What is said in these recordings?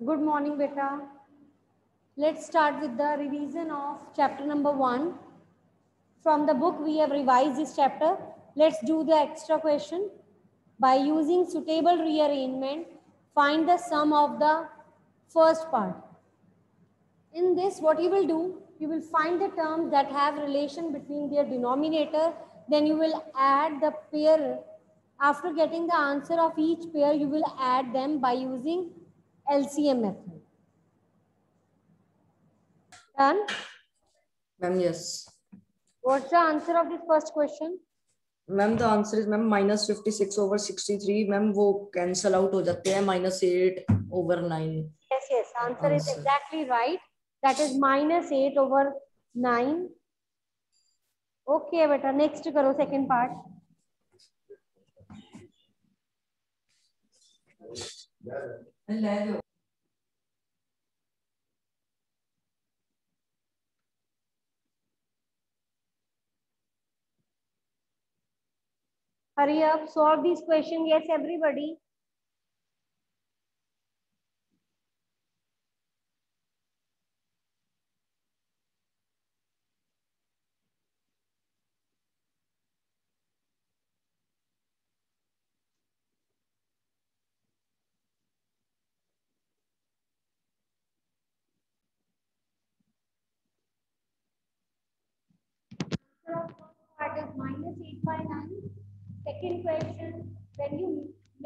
Good morning, beta. Let's start with the revision of chapter number 1. From the book, we have revised this chapter. Let's do the extra question. By using suitable rearrangement, find the sum of the first part. In this, what you will do, you will find the terms that have relation between their denominator. Then you will add the pair. After getting the answer of each pair, you will add them by using LCM method. Done? Ma'am, yes. What's the answer of this first question? Ma'am the answer is ma'am -56/63 ma'am वो cancel out हो जाते हैं -8/9 Yes, answer is exactly right. That is -8/9. Okay, beta. Next करो second part. Hurry up, solve this question. Yes, everybody. Part is -8/9. Second question, when you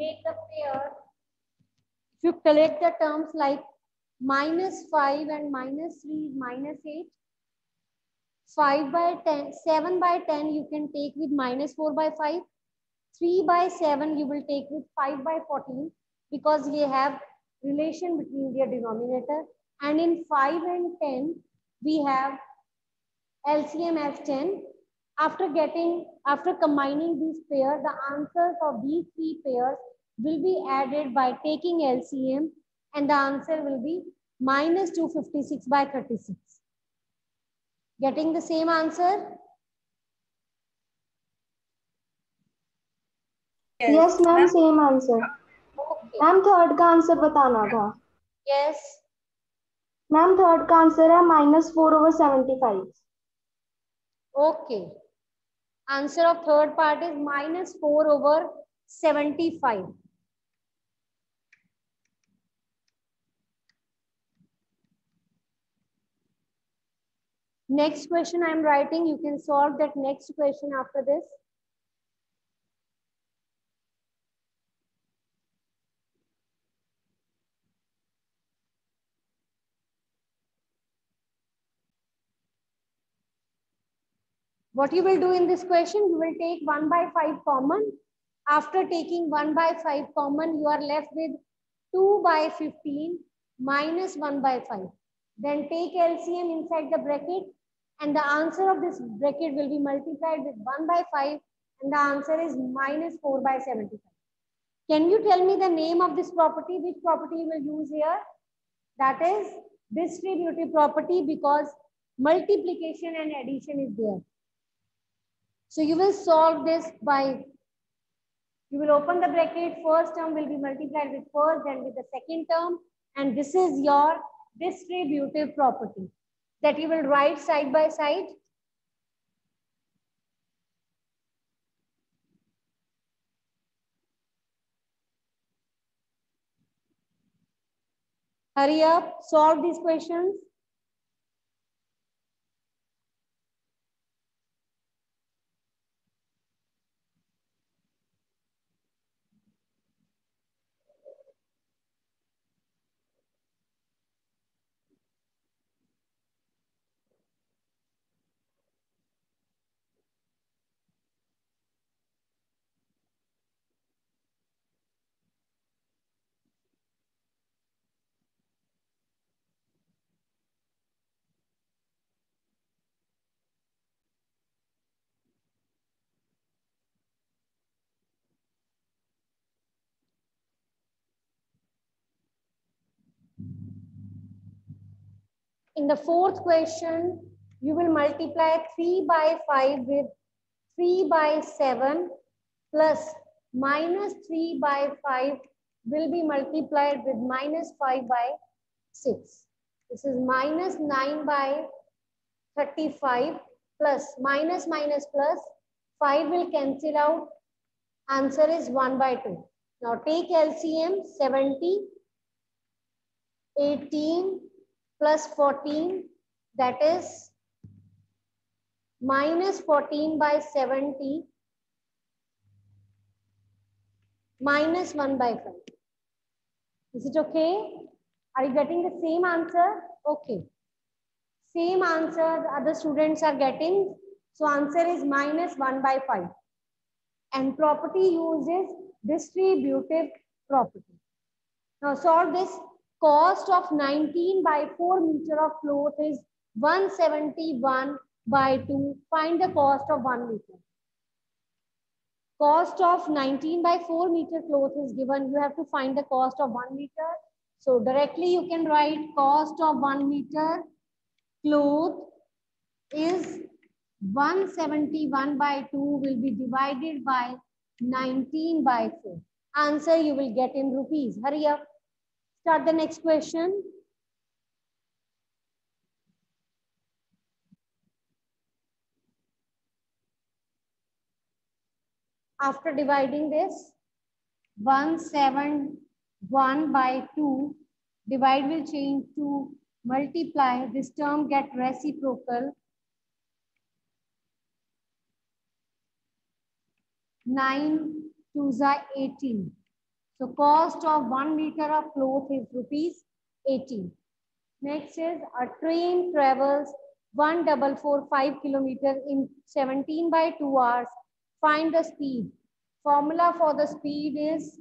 make the pair, if you collect the terms like -5 and -3 is -8. 5/10, 7/10 you can take with -4/5. 3/7 you will take with 5/14 because they have relation between their denominator. And in 5 and 10 we have LCM as 10. After combining these pairs, the answers of these three pairs will be added by taking LCM, and the answer will be -256/36. Getting the same answer? Yes, ma'am, same answer. Okay. Ma'am third का answer बताना था. Yes. Ma'am third का answer है -4/75. Okay. Answer of third part is -4/75. Next question I am writing. You can solve that next question after this. What you will do in this question, you will take 1/5 common. After taking 1/5 common, you are left with 2/15 minus 1/5. Then take LCM inside the bracket, and the answer of this bracket will be multiplied with 1/5, and the answer is -4/75. Can you tell me the name of this property? Which property you will use here? That is distributive property, because multiplication and addition is there. So you will solve this by, you will open the bracket, first term will be multiplied with first, then with the second term, and this is your distributive property that you will write side by side. Hurry up, solve these questions. In the fourth question, you will multiply 3/5 with 3/7 plus -3/5 will be multiplied with minus 5 by 6. This is minus 9 by 35 plus minus minus plus 5 will cancel out. Answer is 1 by 2. Now take LCM 70, 18 plus 14, that is minus 14 by 70 minus 1 by 5. Is it okay? Are you getting the same answer? Okay. Same answer the other students are getting. So answer is minus 1 by 5. And property used is distributive property. Now solve this. Cost of 19 by 4 meter of cloth is 171 by 2. Find the cost of 1 meter. Cost of 19 by 4 meter cloth is given. You have to find the cost of 1 meter. So directly you can write cost of 1 meter cloth is 171 by 2 will be divided by 19 by 4. Answer you will get in rupees. Hurry up. Start the next question. After dividing this, 171 by 2, divide will change to multiply. This term get reciprocal. 9 2s are 18. So cost of 1 meter of cloth is rupees 18. Next is a train travels 1445 kilometers in 17 by 2 hours. Find the speed. Formula for the speed is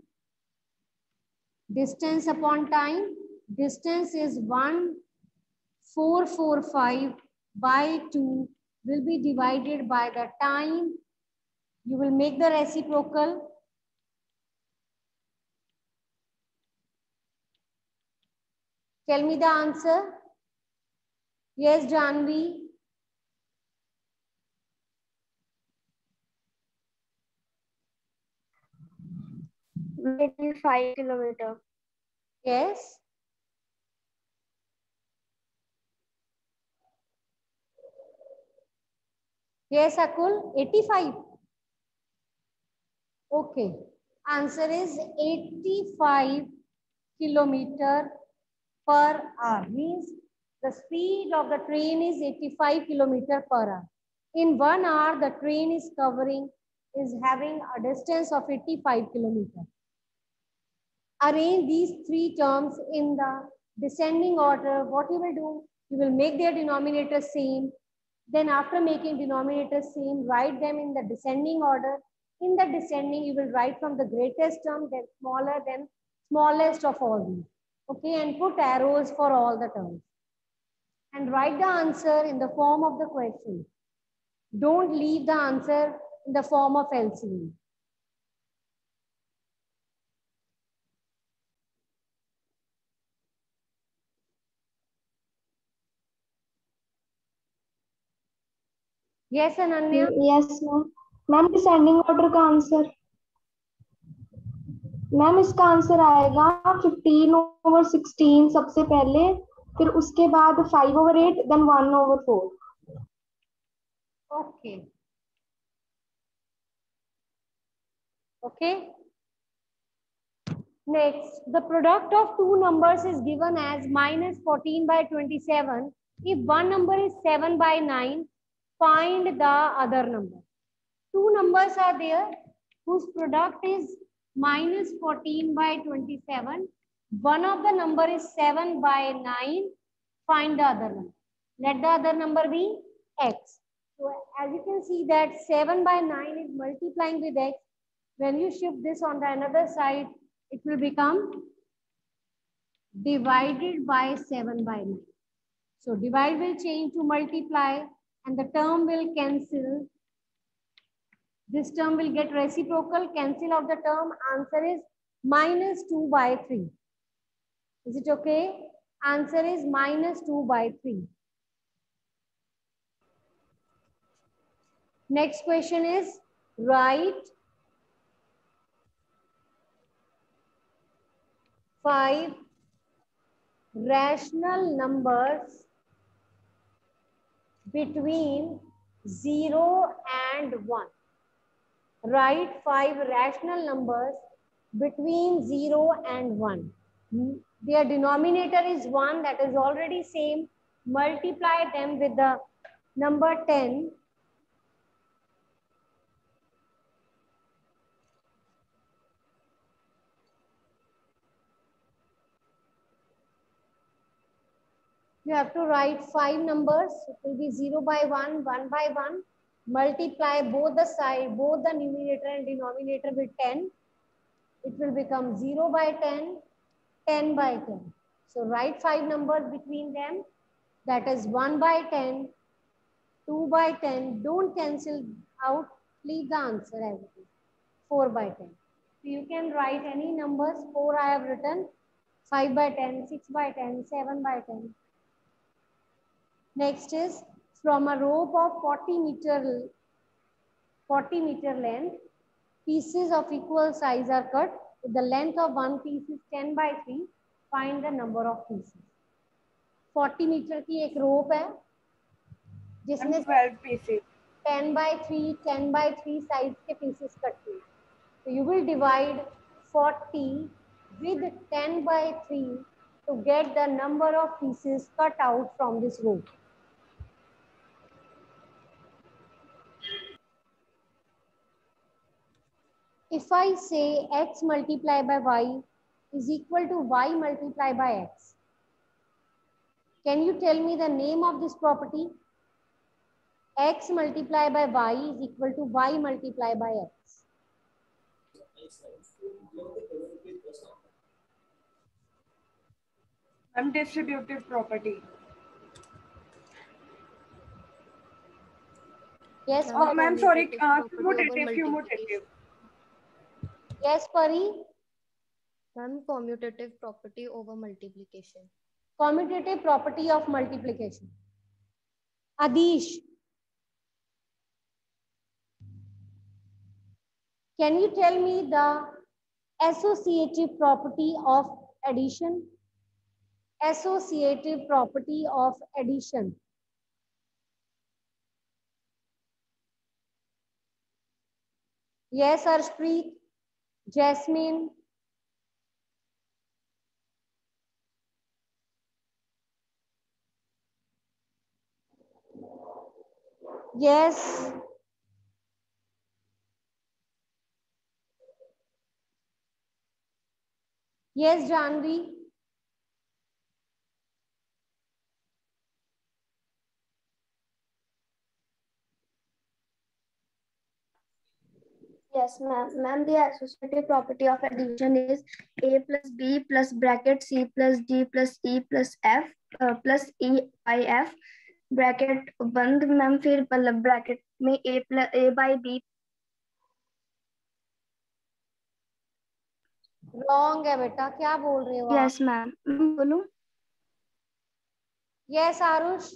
distance upon time. Distance is 1445 by 2 will be divided by the time. You will make the reciprocal. Tell me the answer. Yes, Janvi. It is 5 kilometers. Yes. Yes, Akul. 85. Okay. Answer is 85 kilometer per hour. Means the speed of the train is 85 kilometer per hour. In 1 hour, the train is having a distance of 85 kilometers. Arrange these three terms in the descending order. What you will do, you will make their denominator same. Then after making denominator same, write them in the descending order. In the descending, you will write from the greatest term, then smaller, then smallest of all these. Okay, and put arrows for all the terms. And write the answer in the form of the question. Don't leave the answer in the form of LCM. Yes, Ananya? Yes, ma'am. Ma'am descending order का answer ma'am इसका answer आएगा 15/16 सबसे पहले, फिर उसके बाद 5/8, then 1/4. Okay. Okay. Next, the product of two numbers is given as minus 14 by 27. If one number is 7 by 9, find the other number. Two numbers are there whose product is minus 14 by 27. One of the number is 7 by 9. Find the other number. Let the other number be x. So as you can see that 7 by 9 is multiplying with x. When you shift this on the another side, it will become divided by 7 by 9. So divide will change to multiply and the term will cancel. This term will get reciprocal, cancel out the term. Answer is minus 2 by 3. Is it okay? Answer is minus 2 by 3. Next question is write 5 rational numbers between 0 and 1. Write 5 rational numbers between 0 and 1. Their denominator is 1, that is already same. Multiply them with the number 10. You have to write 5 numbers. It will be 0 by 1, 1 by 1. Multiply both the side, both the numerator and denominator with 10. It will become 0 by 10, 10 by 10. So write 5 numbers between them. That is 1 by 10, 2 by 10. Don't cancel out. Leave the answer as it is. 4 by 10. So you can write any numbers. 4 I have written. 5 by 10, 6 by 10, 7 by 10. Next is from a rope of 40 meter length, pieces of equal size are cut. If the length of one piece is 10 by 3, find the number of pieces. 40 metre की एक रोप है जिसमें 12 pieces. 10 by 3 size के pieces कटते हैं. So you will divide 40 with 10 by 3 to get the number of pieces cut out from this rope. If I say x multiplied by y is equal to y multiplied by x, can you tell me the name of this property? X multiplied by y is equal to y multiplied by x. Undistributive property. Yes, Ma'am, sorry, commutative. Yes, Pari. Ma'am, commutative property over multiplication. Commutative property of multiplication. Adish, can you tell me the associative property of addition? Associative property of addition. Yes, Arshpreet, Jasmine. Yes. Yes, Janvi. Yes, ma'am. Ma'am, the associative property of addition is a plus b plus bracket c plus d plus e plus f plus e by f bracket बंद ma'am फिर मतलब bracket में a by b. Wrong है बेटा, क्या बोल रहे हो? Yes, ma'am. बोलूं? Yes, Arush.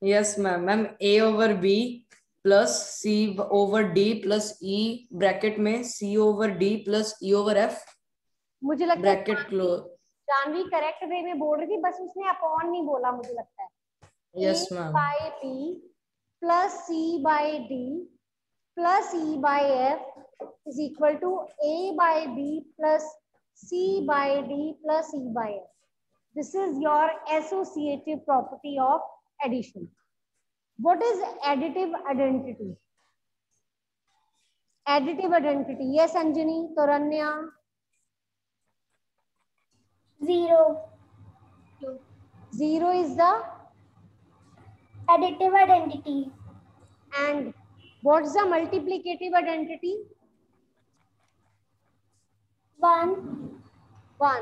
Yes, ma'am. Ma'am, a over b plus c over d plus e bracket में c over d plus e over f. मुझे लगता है bracket close. Janhvi correct way में बोल रही थी, बस उसने अपॉन नहीं बोला. मुझे लगता है Yes, ma'am. a by b plus c by d plus e by f is equal to a by b plus c by d plus e by f. This is your associative property of addition. What is additive identity? Additive identity. Yes, Anjani, Toranya. 0. 0 is the Additive identity. and what's the multiplicative identity? 1. 1.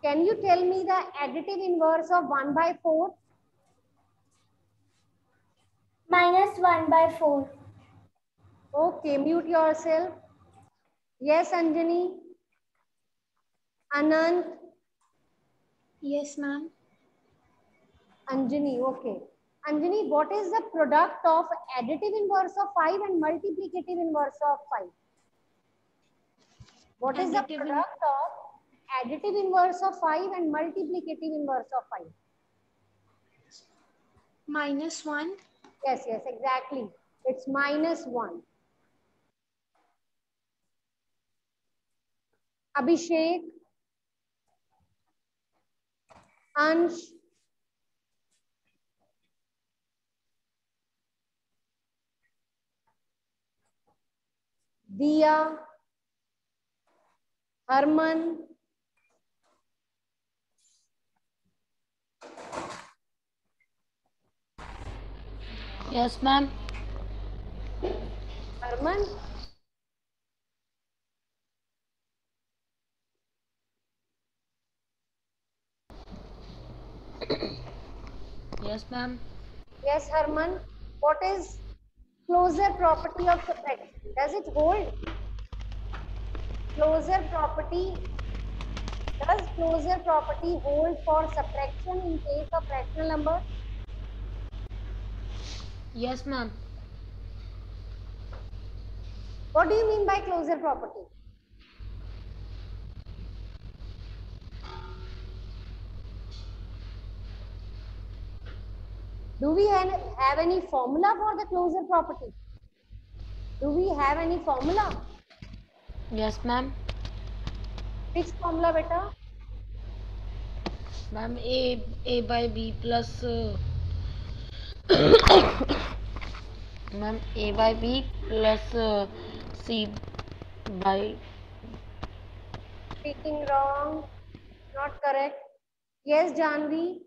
Can you tell me the additive inverse of 1 by 4? Minus 1 by 4. Okay, mute yourself. Yes, Anjani. Anand. Yes, ma'am. Anjani, okay. Anjani, what is the product of additive inverse of 5 and multiplicative inverse of 5? What is the product of additive inverse of 5 and multiplicative inverse of 5? -1. Yes, yes, exactly. It's -1. Abhishek, Ansh, Diya, Harman, Yes, ma'am. Harman, Yes, ma'am. yes, Harman. What is closure property of subtraction? Does it hold? Closure property, does closure property hold for subtraction in case of rational number? Yes, ma'am. What do you mean by closure property? Do we have any formula for the closure property? Do we have any formula? Yes, ma'am. Which formula, beta? Ma'am, A by B plus ma'am, A by B plus C by Speaking wrong, not correct. Yes, Janvi.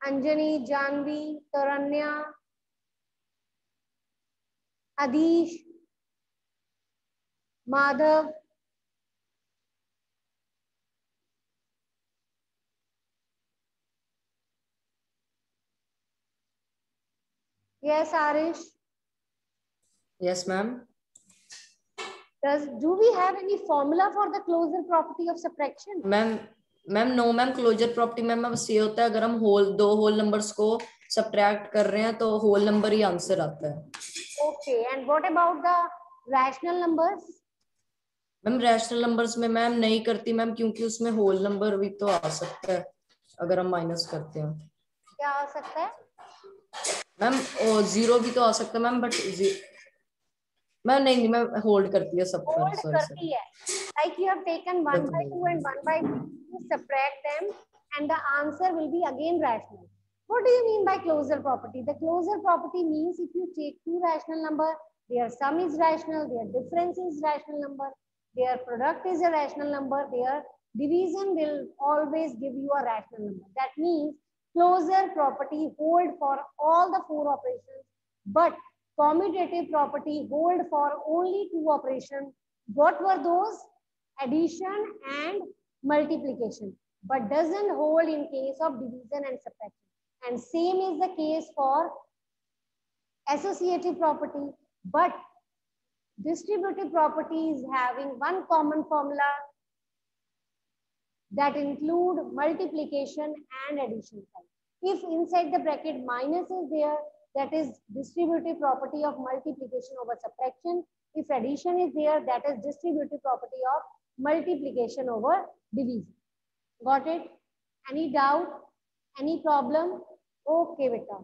Anjani, Janvi, Taranya, Adish, Madhav, yes, Arish. Yes, ma'am. Do we have any formula for the closure property of subtraction? Ma'am no ma'am closure property ma'am बस ये होता है अगर हम दो whole numbers को subtract कर रहे हैं तो होल नंबर ही आंसर आता है. Okay, and what about the rational numbers? Ma'am rational numbers में मैम नहीं करती मैम क्योंकि उसमें होल नंबर भी तो आ सकता है अगर हम माइनस करते हैं. क्या आ सकता है? मैम 0 भी तो आ सकता है मैम बट मैम नहीं मैम होल्ड करती है सब पर. Hold करती है. Like you have taken 1/2 and 1/3, you subtract them and the answer will be again rational. What do you mean by closure property? The closure property means if you take two rational number, their sum is rational, their difference is rational number, their product is a rational number, their division will always give you a rational number. That means closure property hold for all the four operations, but commutative property hold for only two operations. What were those? Addition and multiplication, but doesn't hold in case of division and subtraction. And same is the case for associative property, but distributive property is having one common formula that include multiplication and addition. If inside the bracket minus is there, that is distributive property of multiplication over subtraction. If addition is there, that is distributive property of multiplication over division. Got it? Any doubt? Any problem? Okay, beta.